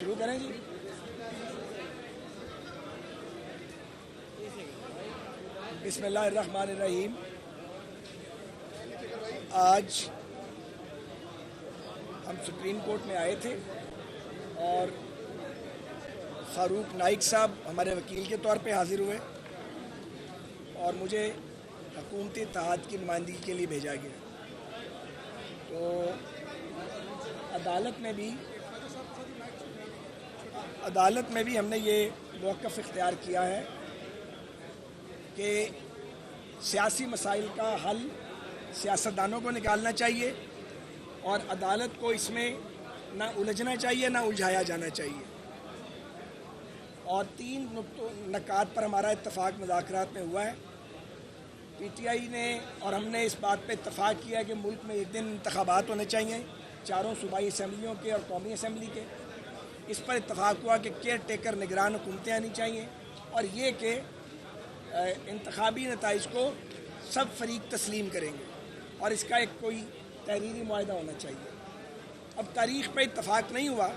شروع کریں جی. بسم اللہ الرحمن الرحیم. آج ہم سپریم کورٹ میں آئے تھے اور فاروق نائک صاحب ہمارے وکیل کے طور پہ حاضر ہوئے اور مجھے حکومتی اتحاد کی نمائندگی کے لیے بھیجا گیا. تو عدالت میں بھی ہم نے یہ موقف اختیار کیا ہے کہ سیاسی مسائل کا حل سیاستدانوں کو نکالنا چاہیے اور عدالت کو اس میں نہ الجھنا چاہیے نہ الجھایا جانا چاہیے. اور 3 نکات پر ہمارا اتفاق مذاکرات میں ہوا ہے. پی ٹی آئی نے اور ہم نے اس بات پہ اتفاق کیا کہ ملک میں ایک دن انتخابات ہونے چاہیے، 4 صوبائی اسمبلیوں کے اور قومی اسمبلی کے. اس پر اتفاق ہوا کہ کیئر ٹیکر نگران حکومتیں آنی چاہیے اور یہ کہ انتخابی نتائج کو سب فریق تسلیم کریں گے اور اس کا ایک کوئی تحریری معاہدہ ہونا چاہیے. اب تاریخ پہ اتفاق نہیں ہوا.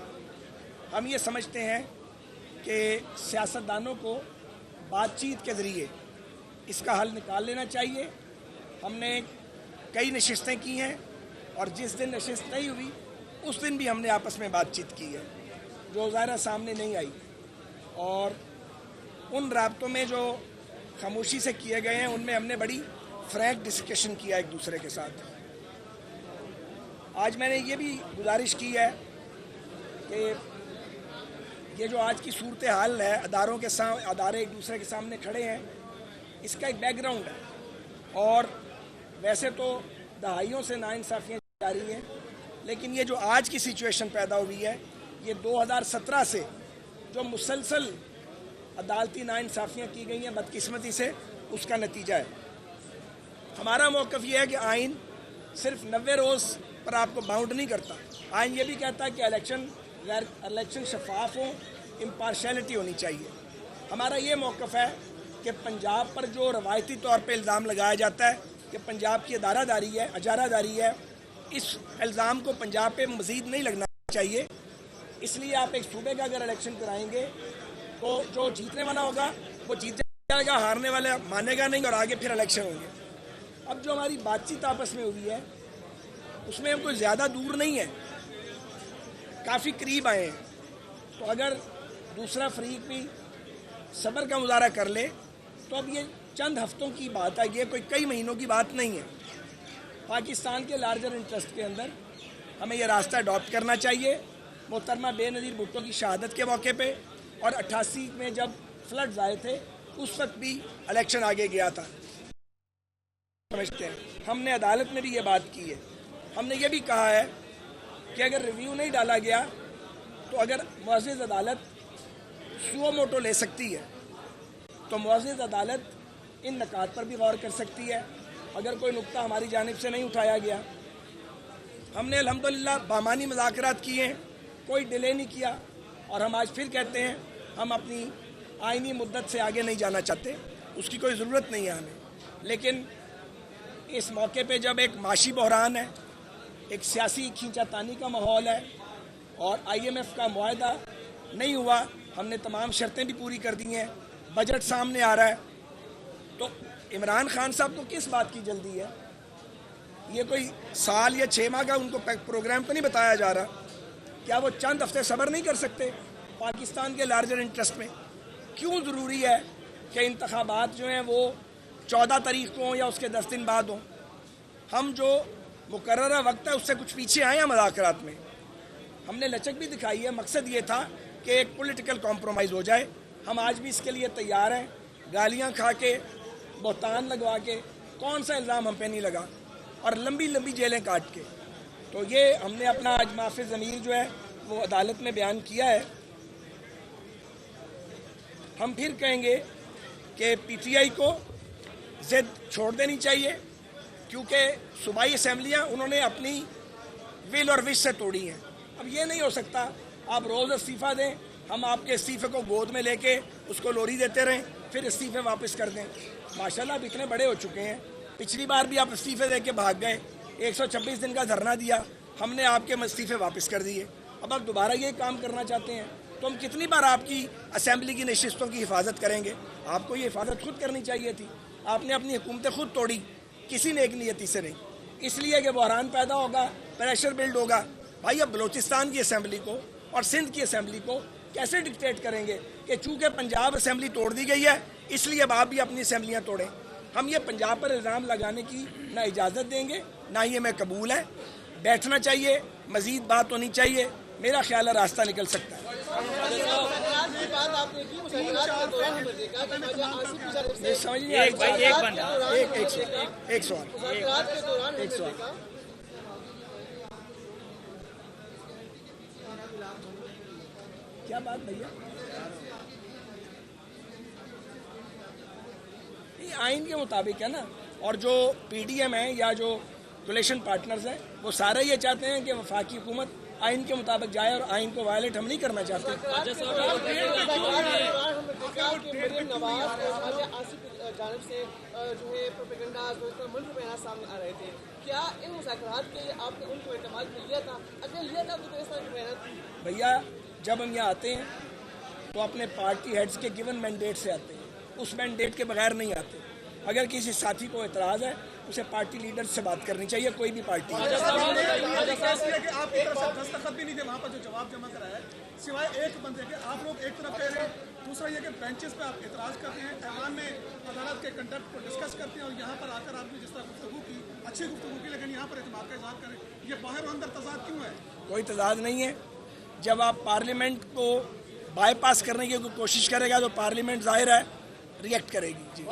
ہم یہ سمجھتے ہیں کہ سیاستدانوں کو بات چیت کے ذریعے اس کا حل نکال لینا چاہیے. ہم نے کئی نشستیں کی ہیں اور جس دن نشست نہیں ہوئی اس دن بھی ہم نے آپس میں بات چیت کی ہے جو ظاہرہ سامنے نہیں آئی. اور ان رابطوں میں جو خاموشی سے کیے گئے ہیں ان میں ہم نے بڑی فرینک ڈسکشن کیا ایک دوسرے کے ساتھ. آج میں نے یہ بھی گزارش کی ہے کہ یہ جو آج کی صورتحال ہے، ادارے ایک دوسرے کے سامنے کھڑے ہیں، اس کا ایک بیک گراؤنڈ ہے. اور ویسے تو دہائیوں سے ناانصافیاں جاری ہیں، لیکن یہ جو آج کی سچویشن پیدا ہوئی ہے یہ 2017 سے جو مسلسل عدالتی ناانصافیاں کی گئی ہیں بدقسمتی سے، اس کا نتیجہ ہے. ہمارا موقف یہ ہے کہ آئین صرف 90 روز پر آپ کو باؤنڈ نہیں کرتا. آئین یہ بھی کہتا ہے کہ الیکشن شفاف ہوں، امپارشیلٹی ہونی چاہیے. ہمارا یہ موقف ہے کہ پنجاب پر جو روایتی طور پہ الزام لگایا جاتا ہے کہ پنجاب کی اجارہ داری ہے، اس الزام کو پنجاب پہ مزید نہیں لگنا چاہیے. اس لیے آپ ایک صوبے کا اگر الیکشن کرائیں گے تو جو جیتنے والا ہوگا وہ جیت جائے گا، ہارنے والا مانے گا نہیں اور آگے پھر الیکشن ہوں گے. اب جو ہماری بات چیت آپس میں ہوئی ہے اس میں ہم کوئی زیادہ دور نہیں ہے، کافی قریب آئے ہیں. تو اگر دوسرا فریق بھی صبر کا مظاہرہ کر لے تو اب یہ چند ہفتوں کی بات ہے، یہ کوئی کئی مہینوں کی بات نہیں ہے. پاکستان کے لارجر انٹرسٹ کے اندر ہمیں یہ راستہ اڈاپٹ کرنا چاہیے. محترمہ بے نظیر بھٹو کی شہادت کے موقع پہ اور 88 میں جب فلڈز آئے تھے اس وقت بھی الیکشن آگے گیا تھا. سمجھتے ہیں ہم نے عدالت میں بھی یہ بات کی ہے. ہم نے یہ بھی کہا ہے کہ اگر ریویو نہیں ڈالا گیا تو اگر معزز عدالت سو موٹو لے سکتی ہے تو معزز عدالت ان نکات پر بھی غور کر سکتی ہے. اگر کوئی نقطہ ہماری جانب سے نہیں اٹھایا گیا، ہم نے الحمدللہ بامانی مذاکرات کیے ہیں، کوئی ڈیلے نہیں کیا. اور ہم آج پھر کہتے ہیں ہم اپنی آئینی مدت سے آگے نہیں جانا چاہتے، اس کی کوئی ضرورت نہیں ہے ہمیں. لیکن اس موقع پہ جب ایک معاشی بحران ہے، ایک سیاسی کھینچا تانی کا ماحول ہے اور IMF کا معاہدہ نہیں ہوا، ہم نے تمام شرطیں بھی پوری کر دی ہیں، بجٹ سامنے آ رہا ہے، تو عمران خان صاحب کو کس بات کی جلدی ہے؟ یہ کوئی سال یا 6 ماہ کا ان کو پروگرام تو نہیں بتایا جا رہا. کیا وہ چند ہفتے صبر نہیں کر سکتے؟ پاکستان کے لارجر انٹرسٹ میں کیوں ضروری ہے کہ انتخابات جو ہیں وہ 14 تاریخ کو ہوں یا اس کے 10 دن بعد ہوں؟ ہم جو مقررہ وقت ہے اس سے کچھ پیچھے آئے ہیں مذاکرات میں. ہم نے لچک بھی دکھائی ہے. مقصد یہ تھا کہ ایک پولیٹیکل کمپرومائز ہو جائے. ہم آج بھی اس کے لیے تیار ہیں. گالیاں کھا کے، بہتان لگوا کے، کون سا الزام ہم پہ نہیں لگا، اور لمبی لمبی جیلیں کاٹ کے. تو یہ ہم نے اپنا آج معافی ضمیر جو ہے وہ عدالت میں بیان کیا ہے. ہم پھر کہیں گے کہ پی ٹی آئی کو ضد چھوڑ دینی چاہیے، کیونکہ صوبائی اسمبلیاں انہوں نے اپنی ول اور وش سے توڑی ہیں. اب یہ نہیں ہو سکتا آپ روز استعفیٰ دیں، ہم آپ کے استعفے کو گود میں لے کے اس کو لوری دیتے رہیں، پھر استعفے واپس کر دیں. ماشاءاللہ آپ اتنے بڑے ہو چکے ہیں. پچھلی بار بھی آپ استعفے دے کے بھاگ گئے، 126 دن کا دھرنا دیا، ہم نے آپ کے استعفے واپس کر دیے. اب آپ دوبارہ یہ کام کرنا چاہتے ہیں تو ہم کتنی بار آپ کی اسمبلی کی نشستوں کی حفاظت کریں گے؟ آپ کو یہ حفاظت خود کرنی چاہیے تھی. آپ نے اپنی حکومتیں خود توڑی, کسی نیک نیتی سے نہیں, اس لیے کہ بحران پیدا ہوگا, پریشر بلڈ ہوگا. بھائی اب بلوچستان کی اسمبلی کو اور سندھ کی اسمبلی کو کیسے ڈکٹیٹ کریں گے کہ چونکہ پنجاب اسمبلی توڑ دی گئی ہے اس لیے اب آپ بھی اپنی اسمبلیاں توڑیں؟ ہم یہ پنجاب پر الزام لگانے کی نہ اجازت دیں گے نہ یہ میں قبول ہے. بیٹھنا چاہیے, مزید بات ہونی چاہیے, میرا خیال ہے راستہ نکل سکتا ہے. سمجھ نہیں ایک سوال کیا بات بھیا؟ یہ آئین کے مطابق ہے نا, اور جو پی ڈی ایم ہے یا جو کولیشن پارٹنرز ہیں وہ سارے یہ چاہتے ہیں کہ وفاقی حکومت آئین کے مطابق جائے, اور آئین کو وائلیٹ ہم نہیں کرنا چاہتے. بھیا جب ہم یہاں آتے ہیں تو اپنے پارٹی ہیڈز کے گیون مینڈیٹ سے آتے ہیں, اس مینڈیٹ کے بغیر نہیں آتے. اگر کسی ساتھی کو اعتراض ہے اسے پارٹی لیڈر سے بات کرنی چاہیے, کوئی بھی پارٹی. آپ کی طرف سے دستخط بھی نہیں تھے وہاں پر جو جواب جمع کرایا ہے, سوائے ایک بندے کے. آپ لوگ ایک طرف کہہ رہے ہیں, دوسرا یہ کہ بینچز پہ آپ اعتراض کرتے ہیں, ایوان میں عدالت کے کنڈکٹ کو ڈسکس کرتے ہیں, اور یہاں پر آ کر آپ نے جس طرح گفتگو کی, اچھی گفتگو کی, لیکن یہاں پر اعتماد کا اظہار کریں. یہ باہر و اندر تضاد کیوں ہے؟ کوئی تضاد نہیں ہے. جب آپ پارلیمنٹ کو بائی پاس کرنے کی کوشش کرے گا تو پارلیمنٹ ظاہر ہے ریئیکٹ کرے گی. جی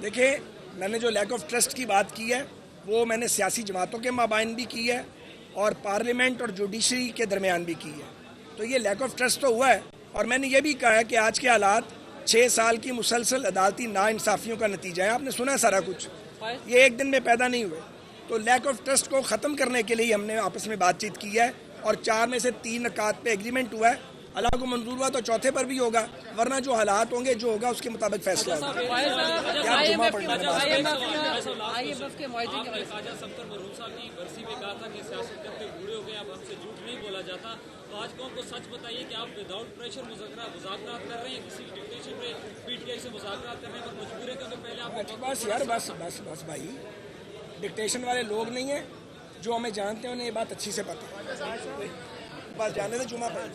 دیکھیں, میں نے جو لیک آف ٹرسٹ کی بات کی ہے وہ میں نے سیاسی جماعتوں کے مابین بھی کی ہے اور پارلیمنٹ اور جوڈیشری کے درمیان بھی کی ہے. تو یہ لیک آف ٹرسٹ تو ہوا ہے, اور میں نے یہ بھی کہا ہے کہ آج کے حالات 6 سال کی مسلسل عدالتی ناانصافیوں کا نتیجہ ہے. آپ نے سنا ہے سارا کچھ, یہ ایک دن میں پیدا نہیں ہوئے. تو لیک آف ٹرسٹ کو ختم کرنے کے لیے ہم نے آپس میں بات چیت کی ہے, اور 4 میں سے 3 نکات پہ ایگریمنٹ ہوا ہے. اللہ کو منظور ہوا تو چوتھے پر بھی ہوگا, ورنہ جو حالات ہوں گے جو ہوگا اس کے مطابق فیصلہ ہوگا. آج کون کو سچ بتائیے کہ آپ وداؤٹ پریشر مذاکرات کر رہے ہیں, کسی ڈکٹیشن پہ پی ٹی آئی سے مذاکرات کر رہے ہیں, پر مجبور ہے کہ پہلے آپ بس یار بس بھائی, ڈکٹیشن والے لوگ نہیں ہیں, جو ہمیں جانتے ہیں انہیں یہ بات اچھی سے پتہ ہے. بس جانے دیں, جمعہ پڑھ.